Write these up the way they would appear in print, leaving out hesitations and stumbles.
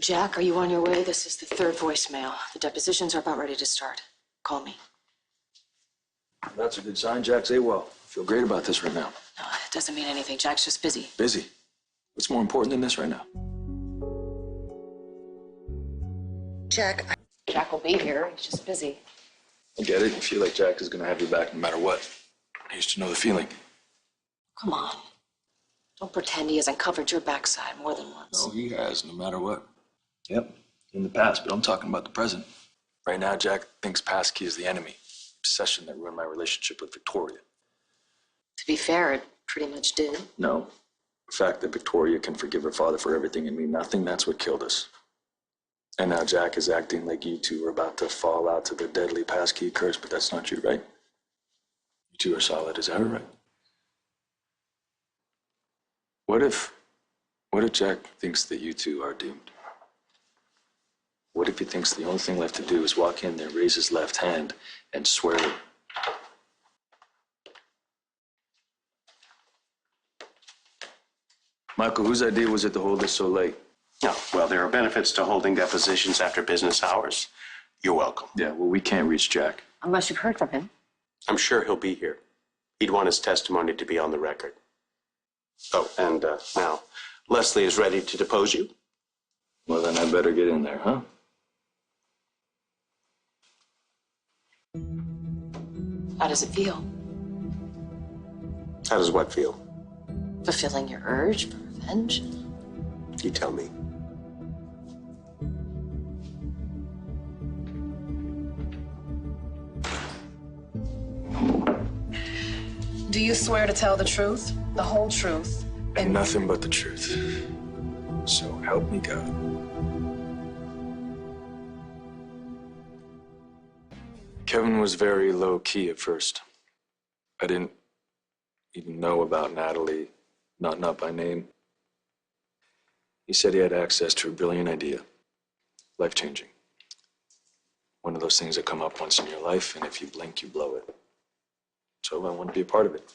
Jack, are you on your way? This is the third voicemail. The depositions are about ready to start. Call me. That's a good sign. Jack's AWOL. I feel great about this right now. No, it doesn't mean anything. Jack's just busy. Busy? What's more important than this right now? Jack will be here. He's just busy. I get it. You feel like Jack is going to have your back no matter what. I used to know the feeling. Come on. Don't pretend he hasn't covered your backside more than once. No, he has, no matter what. Yep, in the past, but I'm talking about the present. Right now, Jack thinks PassKey is the enemy. Obsession that ruined my relationship with Victoria. To be fair, it pretty much did. No. The fact that Victoria can forgive her father for everything and me nothing, that's what killed us. And now Jack is acting like you two are about to fall out to the deadly PassKey curse, but that's not you, right? You two are solid, is that right? What if Jack thinks that you two are doomed? What if he thinks the only thing left to do is walk in there, raise his left hand, and swear it? Michael, whose idea was it to hold this so late? No, well, there are benefits to holding depositions after business hours. You're welcome. Yeah, well, we can't reach Jack. Unless you've heard from him. I'm sure he'll be here. He'd want his testimony to be on the record. Oh, and now, Leslie is ready to depose you. Well, then I better get in there, huh? How does it feel? How does what feel? Fulfilling your urge for revenge? You tell me. Do you swear to tell the truth, the whole truth, And nothing but the truth. So help me God. Kevin was very low-key at first. I didn't even know about Natalie, not by name. He said he had access to a brilliant idea, life-changing. One of those things that come up once in your life, and if you blink, you blow it. So I wanted to be a part of it,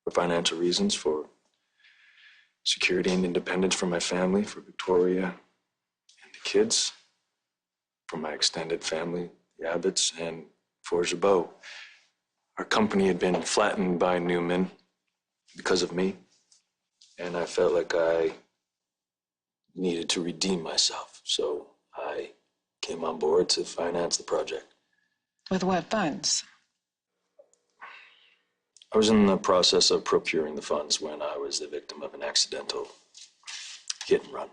for financial reasons, for security and independence for my family, for Victoria and the kids, for my extended family, the Abbotts, and for Jabot. Our company had been flattened by Newman because of me, and I felt like I needed to redeem myself, so I came on board to finance the project. with what funds? I was in the process of procuring the funds when I was the victim of an accidental hit and run.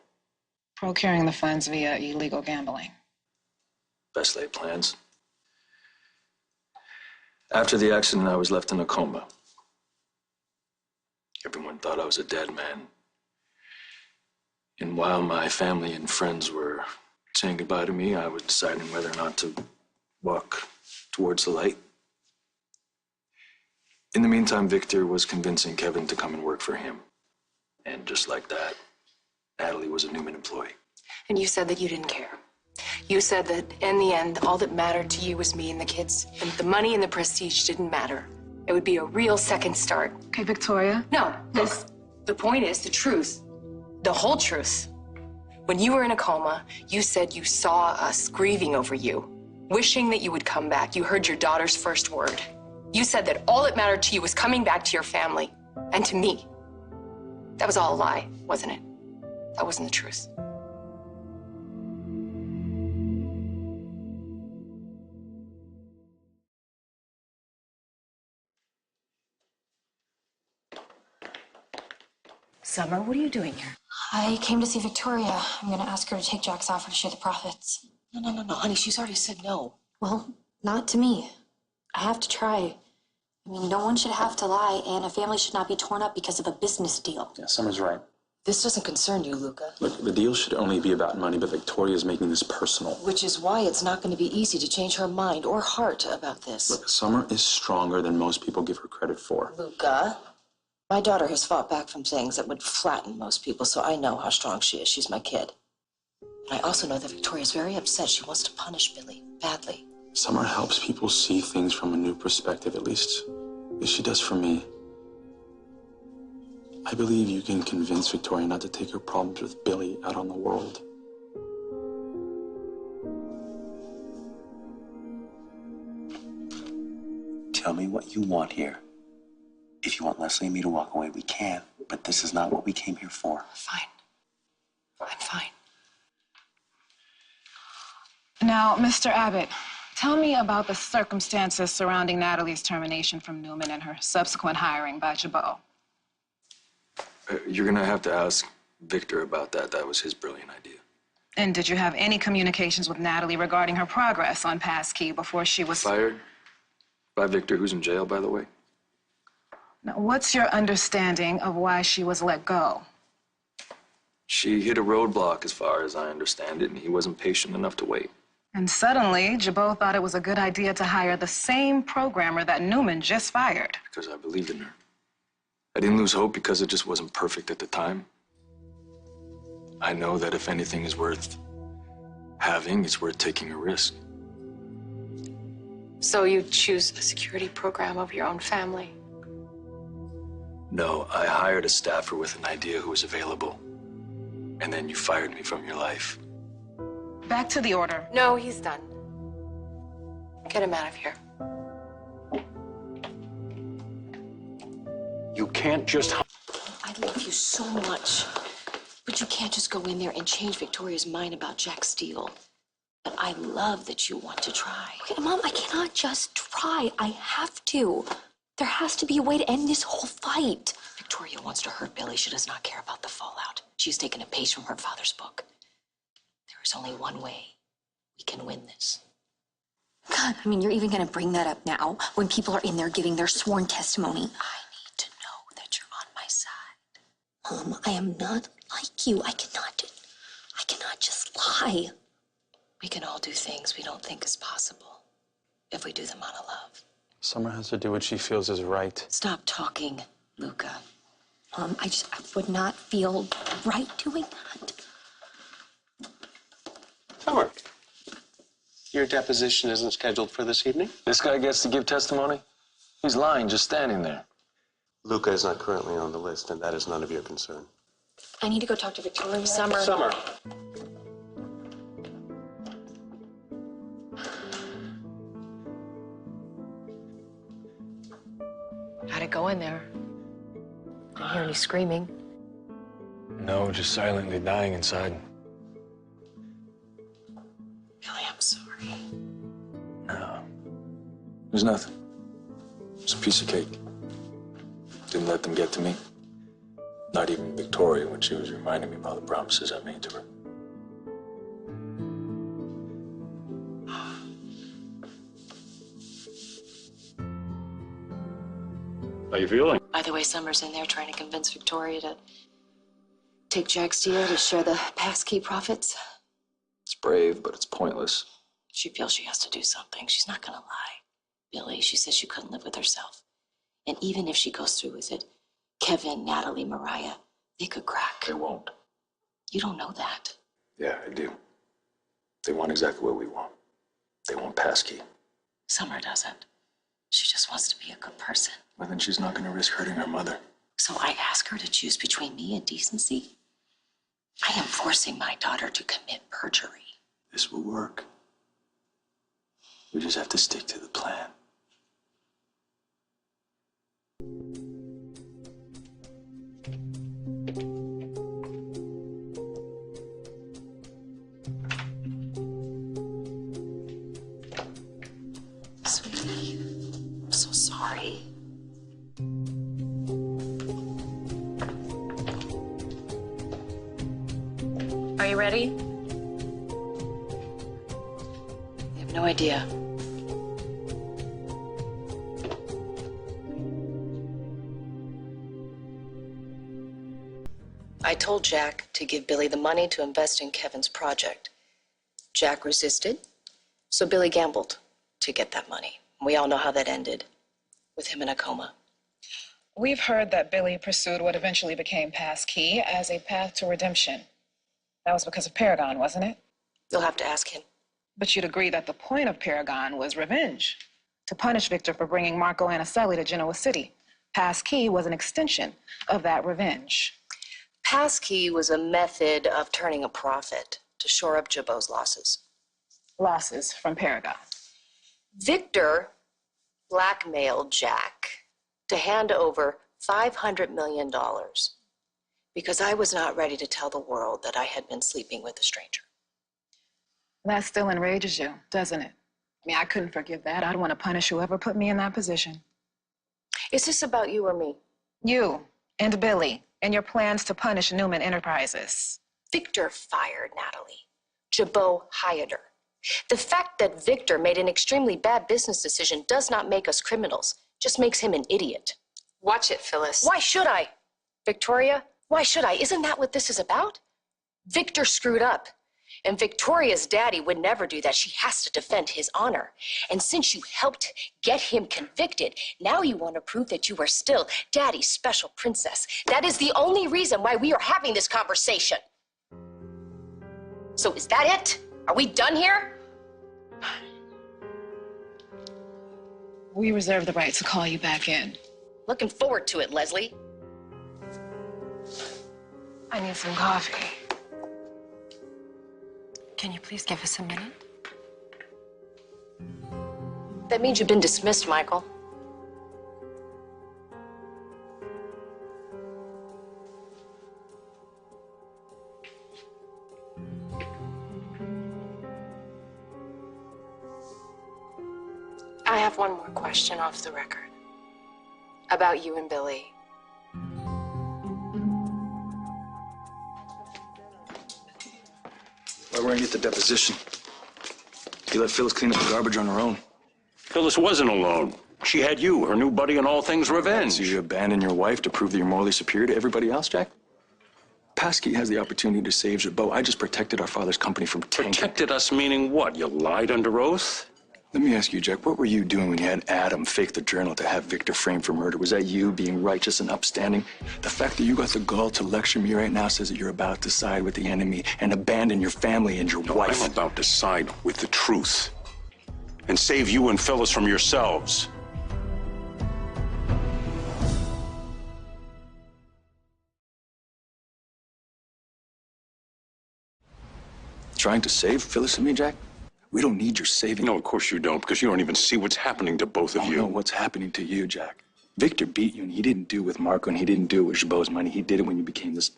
Procuring the funds via illegal gambling. Best laid plans. After the accident, I was left in a coma. Everyone thought I was a dead man. And while my family and friends were saying goodbye to me, I was deciding whether or not to walk towards the light. In the meantime, Victor was convincing Kevin to come and work for him. And just like that, Natalie was a Newman employee. And you said that you didn't care. You said that in the end, all that mattered to you was me and the kids. And the money and the prestige didn't matter. It would be a real second start. Okay, Victoria. No, the point is the truth. The whole truth. When you were in a coma, you said you saw us grieving over you, wishing that you would come back. You heard your daughter's first word. You said that all that mattered to you was coming back to your family and to me. That was all a lie, wasn't it? That wasn't the truth. Summer, what are you doing here? I came to see Victoria. I'm gonna ask her to take Jack's offer to share the profits. No, honey, she's already said no. Well, not to me. I have to try. I mean, no one should have to lie, and a family should not be torn up because of a business deal. Yeah, Summer's right. This doesn't concern you, Luca. Look, the deal should only be about money, but Victoria's making this personal. Which is why it's not going to be easy to change her mind or heart about this. Look, Summer is stronger than most people give her credit for. Luca, my daughter has fought back from things that would flatten most people, so I know how strong she is. She's my kid. And I also know that Victoria's very upset. She wants to punish Billy badly. Summer helps people see things from a new perspective, at least she does for me. I believe you can convince Victoria not to take her problems with Billy out on the world. tell me what you want here. If you want Leslie and me to walk away, we can. But this is not what we came here for. Fine. I'm fine. Now, Mr. Abbott, tell me about the circumstances surrounding Natalie's termination from Newman and her subsequent hiring by Jabot. You're gonna have to ask Victor about that. That was his brilliant idea. And did you have any communications with Natalie regarding her progress on PassKey before she was Fired by Victor, who's in jail, by the way. Now, what's your understanding of why she was let go? She hit a roadblock, as far as I understand it, and he wasn't patient enough to wait. And suddenly, Jabot thought it was a good idea to hire the same programmer that Newman just fired. Because I believed in her. I didn't lose hope because it just wasn't perfect at the time. I know that if anything is worth having, it's worth taking a risk. So you choose a security program over your own family? No, I hired a staffer with an idea who was available. And then you fired me from your life. Back to the order. No, he's done. Get him out of here. You can't just... I love you so much, but you can't just go in there and change Victoria's mind about Jack Steele. But I love that you want to try. Okay, Mom, I cannot just try. I have to. There has to be a way to end this whole fight. Victoria wants to hurt Billy. She does not care about the fallout. She's taken a page from her father's book. There is only one way we can win this. God, I mean, you're even going to bring that up now when people are in there giving their sworn testimony. I need to know that you're on my side. Mom, I am not like you. I cannot just lie. We can all do things we don't think is possible if we do them out of love. Summer has to do what she feels is right. Stop talking, Luca. Mom, I would not feel right doing that. Summer, your deposition isn't scheduled for this evening? This guy gets to give testimony? He's lying, just standing there. Luca is not currently on the list, and that is none of your concern. I need to go talk to Victoria. Summer. Summer. How'd it go in there? Didn't hear any screaming. No, just silently dying inside. Billy, I'm sorry. No. There's nothing. It's a piece of cake. Didn't let them get to me. Not even Victoria when she was reminding me of all the promises I made to her. How you feeling? By the way, Summer's in there trying to convince Victoria to take Jack Steele to share the PassKey profits. It's brave, but it's pointless. She feels she has to do something. She's not gonna lie. Billy, she says she couldn't live with herself. And even if she goes through with it, Kevin, Natalie, Mariah, they could crack. They won't. You don't know that. Yeah, I do. They want exactly what we want. They want PassKey. Summer doesn't. She just wants to be a good person. Well, then she's not going to risk hurting her mother. So I ask her to choose between me and decency. I am forcing my daughter to commit perjury. This will work. We just have to stick to the plan. Sweetie, I'm so sorry. Are you ready? I have no idea. I told Jack to give Billy the money to invest in Kevin's project. Jack resisted, so Billy gambled to get that money. We all know how that ended, with him in a coma. We've heard that Billy pursued what eventually became PassKey as a path to redemption. That was because of Paragon, wasn't it? You'll have to ask him. But you'd agree that the point of Paragon was revenge, to punish Victor for bringing Marco Anicelli to Genoa City. PassKey was an extension of that revenge. PassKey was a method of turning a profit to shore up Jabot's losses. Losses from Paragon. Victor blackmailed Jack to hand over $500 million because I was not ready to tell the world that I had been sleeping with a stranger. That still enrages you, doesn't it? I mean, I couldn't forgive that. I'd want to punish whoever put me in that position. Is this about you or me? You and Billy and your plans to punish Newman Enterprises. Victor fired Natalie. Jabot hired her. The fact that Victor made an extremely bad business decision does not make us criminals, just makes him an idiot. Watch it, Phyllis. Why should I? Victoria, why should I? Isn't that what this is about? Victor screwed up. And Victoria's daddy would never do that. She has to defend his honor. And since you helped get him convicted, now you want to prove that you are still daddy's special princess. That is the only reason why we are having this conversation. So is that it? Are we done here? We reserve the right to call you back in. Looking forward to it, Leslie. I need some coffee. Can you please give us a minute? That means you've been dismissed, Michael. I have one more question off the record. About you and Billy. Well, we're gonna get the deposition. You let Phyllis clean up the garbage on her own. Phyllis wasn't alone. She had you, her new buddy in all things revenge. So you abandon your wife to prove that you're morally superior to everybody else, Jack? PassKey has the opportunity to save Jabot. I just protected our father's company from tanking. Protected us meaning what? You lied under oath? Let me ask you, Jack, what were you doing when you had Adam fake the journal to have Victor framed for murder? Was that you being righteous and upstanding? The fact that you got the gall to lecture me right now says that you're about to side with the enemy and abandon your family and your wife. I'm about to side with the truth and save you and Phyllis from yourselves. Trying to save Phyllis and me, Jack? We don't need your saving. No, of course you don't, because you don't even see what's happening to both of you. I know what's happening to you, Jack. Victor beat you, and he didn't do it with Marco, and he didn't do it with Jabot's money. He did it when you became this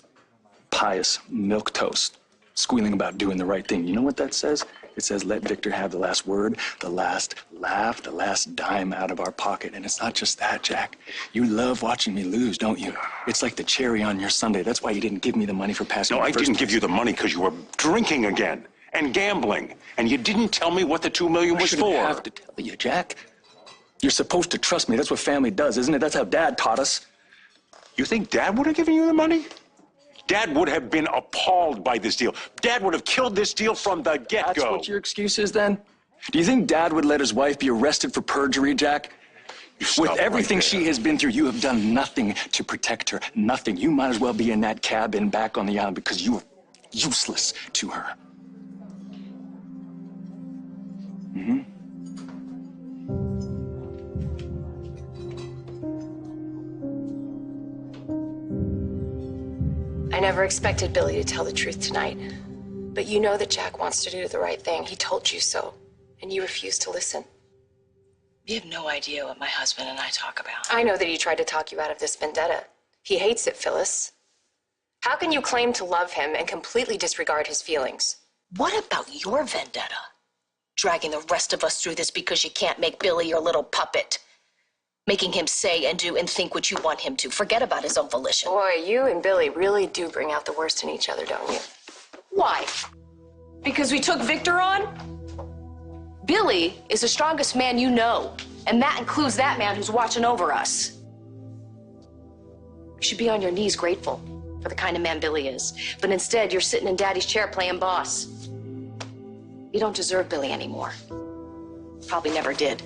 pious milquetoast, squealing about doing the right thing. You know what that says? It says, let Victor have the last word, the last laugh, the last dime out of our pocket. And it's not just that, Jack. You love watching me lose, don't you? It's like the cherry on your sundae. That's why you didn't give me the money for PassKey. No, I didn't give you the money because you were drinking again and gambling. And you didn't tell me what the $2 million was for. I have to tell you, Jack. You're supposed to trust me. That's what family does, isn't it? That's how Dad taught us. You think Dad would have given you the money? Dad would have been appalled by this deal. Dad would have killed this deal from the get-go. That's what your excuse is, then? Do you think Dad would let his wife be arrested for perjury, Jack? With everything she has been through, you have done nothing to protect her. Nothing. You might as well be in that cabin back on the island because you were useless to her. Mm-hmm. I never expected Billy to tell the truth tonight. But you know that Jack wants to do the right thing. He told you so, and you refused to listen. You have no idea what my husband and I talk about. I know that he tried to talk you out of this vendetta. He hates it, Phyllis. How can you claim to love him and completely disregard his feelings? What about your vendetta? Dragging the rest of us through this because you can't make Billy your little puppet. Making him say and do and think what you want him to. Forget about his own volition. Boy, you and Billy really do bring out the worst in each other, don't you? Why? Because we took Victor on? Billy is the strongest man you know, and that includes that man who's watching over us. You should be on your knees grateful for the kind of man Billy is, but instead you're sitting in Daddy's chair playing boss. You don't deserve Billy anymore. Probably never did.